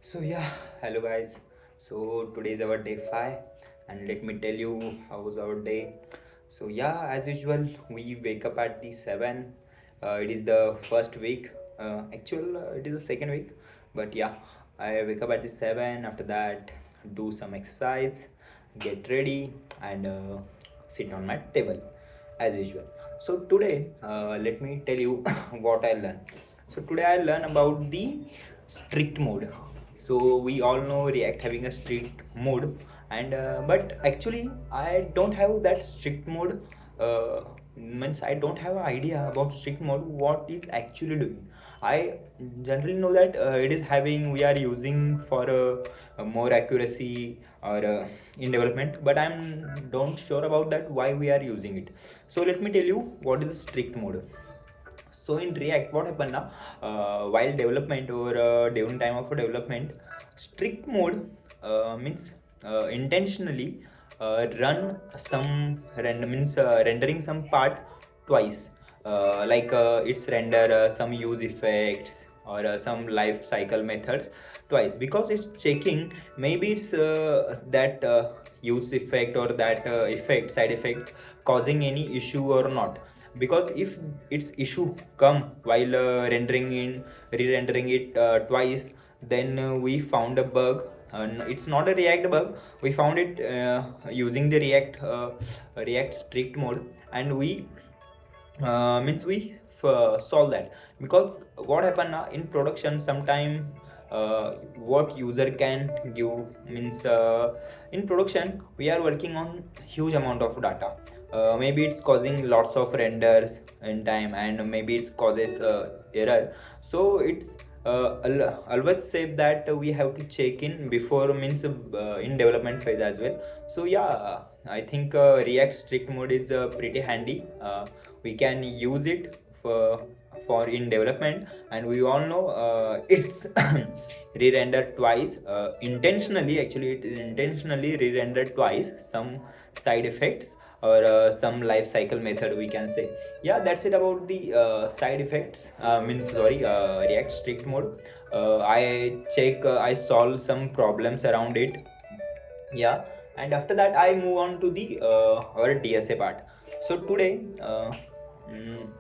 So yeah, hello guys. So today is our day 5 and let me tell you how was our day. So yeah, as usual, we wake up at the 7. It is the first week. It is the second week. But yeah, I wake up at the 7. After that, do some exercise, get ready and sit on my table as usual. So today, let me tell you what I learned. So today I learned about the strict mode. So we all know React having a strict mode, and but actually I don't have that strict mode. Means I don't have an idea about strict mode. What is actually doing? I generally know that it is having we are using for more accuracy or in development, but I'm don't sure about that why we are using it. So let me tell you what is the strict mode. So in React, what happened now? While development or during time of development, strict mode means intentionally run some rendering some part twice. It's render some use effects or some life cycle methods twice because it's checking maybe it's that use effect or that effect side effect causing any issue or not. Because if its issue come while re-rendering it twice, then we found a bug. It's not a React bug. We found it using the React strict mode, and we means we solve that. Because what happen in production sometime, what user can give means in production we are working on huge amount of data. Maybe it's causing lots of renders in time, and maybe it causes error. So it's always say that we have to check in before means in development phase as well. So yeah, I think React strict mode is pretty handy. We can use it for in development, and we all know it's re-rendered twice intentionally. Actually it is intentionally re-rendered twice, some side effects or some life cycle method we can say. Yeah, that's it about the side effects, means sorry, React strict mode. I solve some problems around it. Yeah, and after that I move on to the our DSA part. So today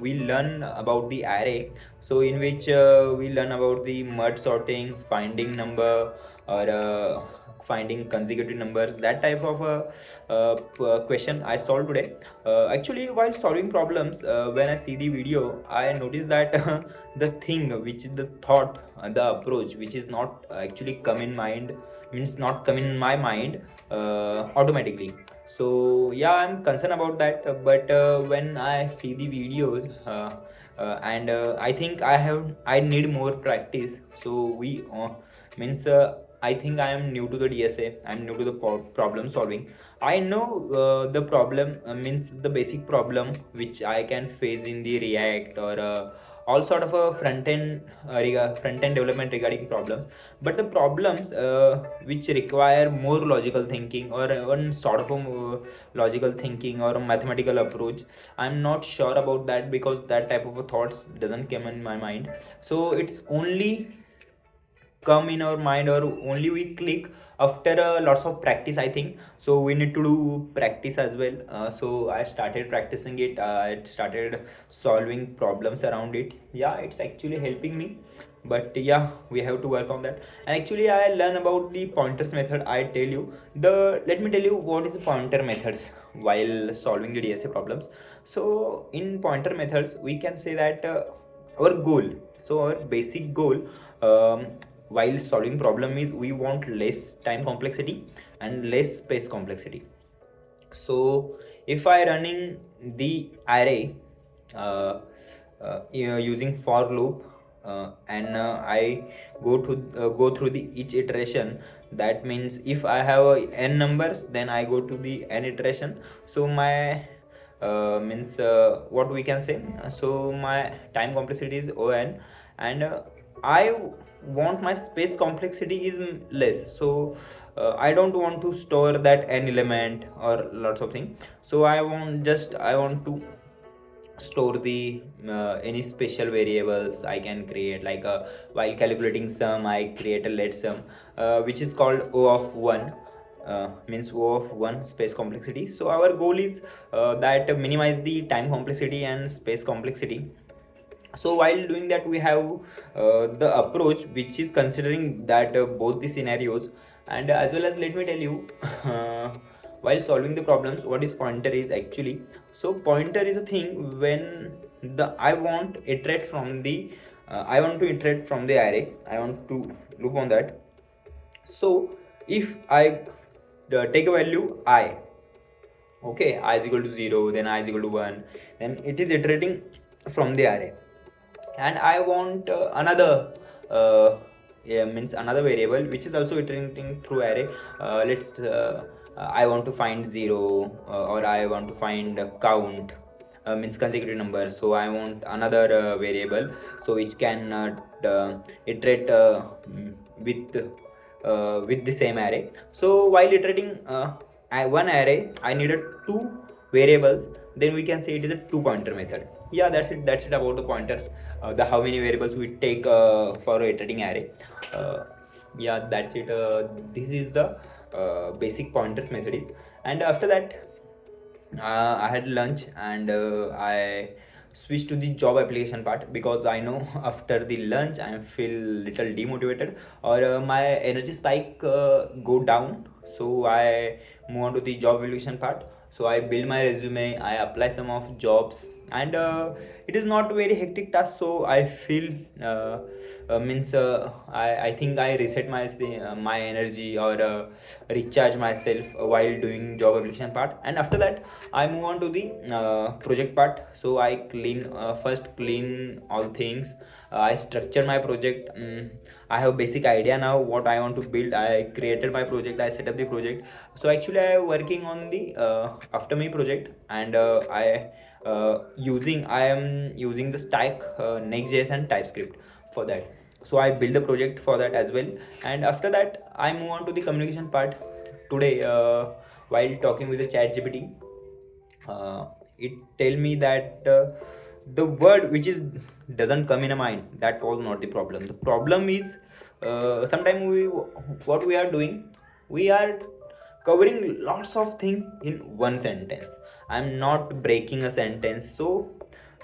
we learn about the array. So in which we learn about the merge sorting, finding number, or finding consecutive numbers. That type of question I solved today. Actually, while solving problems, when I see the video, I notice that the thing which is the thought, the approach which is not actually come in mind, means not come in my mind automatically. So yeah, I'm concerned about that. But when I see the videos, and I think I need more practice. So we means I think I am new to the DSA. I'm new to the problem solving. I know the problem, means the basic problem which I can face in the React or all sort of a front end development regarding problems. But the problems which require more logical thinking or one sort of a logical thinking or a mathematical approach, I'm not sure about that, because that type of a thoughts doesn't come in my mind. So it's only come in our mind, or only we click after lots of practice, I think. So we need to do practice as well. So I started practicing it. I started solving problems around it. Yeah, it's actually helping me. But yeah, we have to work on that. And actually I learn about the pointers method. I tell you the let me tell you what is pointer methods while solving the DSA problems. So in pointer methods we can say that our goal, so our basic goal, um, while solving problem is we want less time complexity and less space complexity. So if I running the array using for loop, and I go through the each iteration. That means if I have n numbers, then I go to the n iteration. So my means what we can say, so my time complexity is on, and I want my space complexity is less. So I don't want to store that n element or lots of things. So I want to store the any special variables I can create, like while calculating sum I create a let sum, which is called O of 1, means O of 1 space complexity. So our goal is that minimize the time complexity and space complexity. So while doing that, we have the approach which is considering that both the scenarios, and as well as, let me tell you, while solving the problems, what is pointer is actually. So pointer is a thing when the I want to iterate from the array, I want to loop on that. So if I take a value I, okay, I is equal to 0, then I is equal to 1, then it is iterating from the array. And I want another yeah, means another variable which is also iterating through array. Let's I want to find 0, or I want to find count, means consecutive number. So I want another variable, so which can iterate with the same array. So while iterating one array, I needed two variables, then we can say it is a two pointer method. Yeah, that's it about the pointers, the how many variables we take for iterating array. Yeah, that's it. This is the basic pointers method is. And after that, I had lunch, and I switched to the job application part, because I know after the lunch I feel little demotivated, or my energy spike go down. So I move on to the job application part. So I build my resume, I apply some of jobs, and it is not very hectic task. So I feel means I think I reset my energy, or recharge myself while doing job application part. And after that, I move on to the project part. So I first clean all things. I structure my project. I have basic idea now what I want to build. I created my project, I set up the project. So actually I am working on the after me project, and I am using the stack, Next.js and TypeScript for that. So I build a project for that as well. And after that, I move on to the communication part. Today, while talking with the chat GPT, it tell me that the word which is doesn't come in a mind, that was not the problem. The problem is sometimes what we are doing, we are covering lots of things in one sentence. I'm not breaking a sentence. So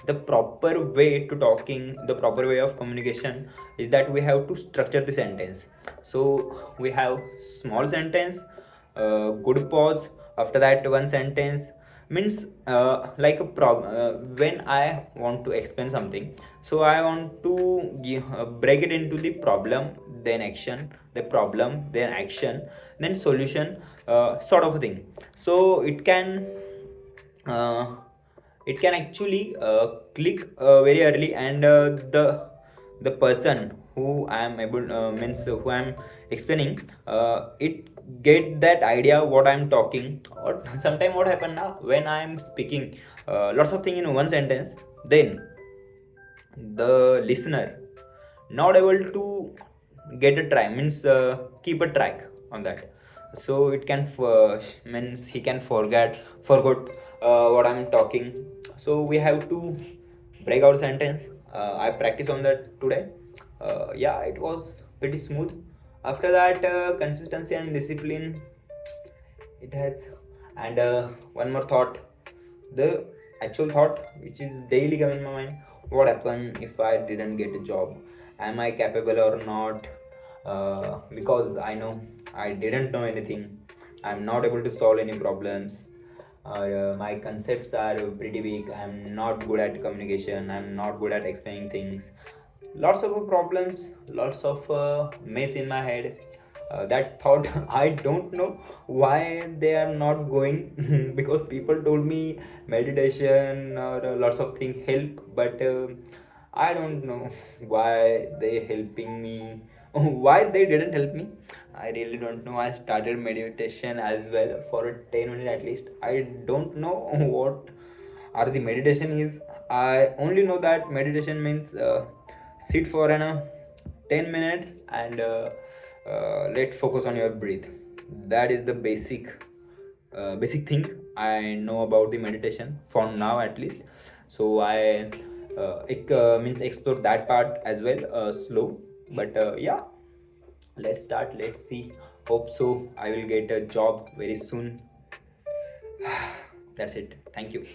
the proper way to talking, the proper way of communication is that we have to structure the sentence. So we have small sentence, good pause, after that one sentence, means like a when I want to explain something, so I want to break it into the problem, then action, the problem, then action, then solution, sort of a thing. So uh, it can actually click very early, and the person who I am able means who I am explaining, it get that idea what I am talking. Or sometime what happen now, when I am speaking lots of thing in one sentence, then the listener not able to get a try, means keep a track on that. So it can means he can forgot what I'm talking. So we have to break our sentence. I practice on that today. Yeah, it was pretty smooth. After that, consistency and discipline it has. And one more thought, the actual thought which is daily coming in my mind: what happen if I didn't get a job? Am I capable or not? Because I know I didn't know anything, I'm not able to solve any problems, my concepts are pretty weak, I'm not good at communication, I'm not good at explaining things. Lots of problems, lots of mess in my head. That thought I don't know why they are not going because people told me meditation or lots of things help, but I don't know why they helping me, why they didn't help me. I really don't know. I started meditation as well for 10 minutes at least. I don't know what are the meditation is. I only know that meditation means sit for an 10 minutes and let focus on your breath. That is the basic thing I know about the meditation for now at least. So I means explore that part as well, slow. But yeah, let's start. Let's see. Hope so. I will get a job very soon. That's it. Thank you.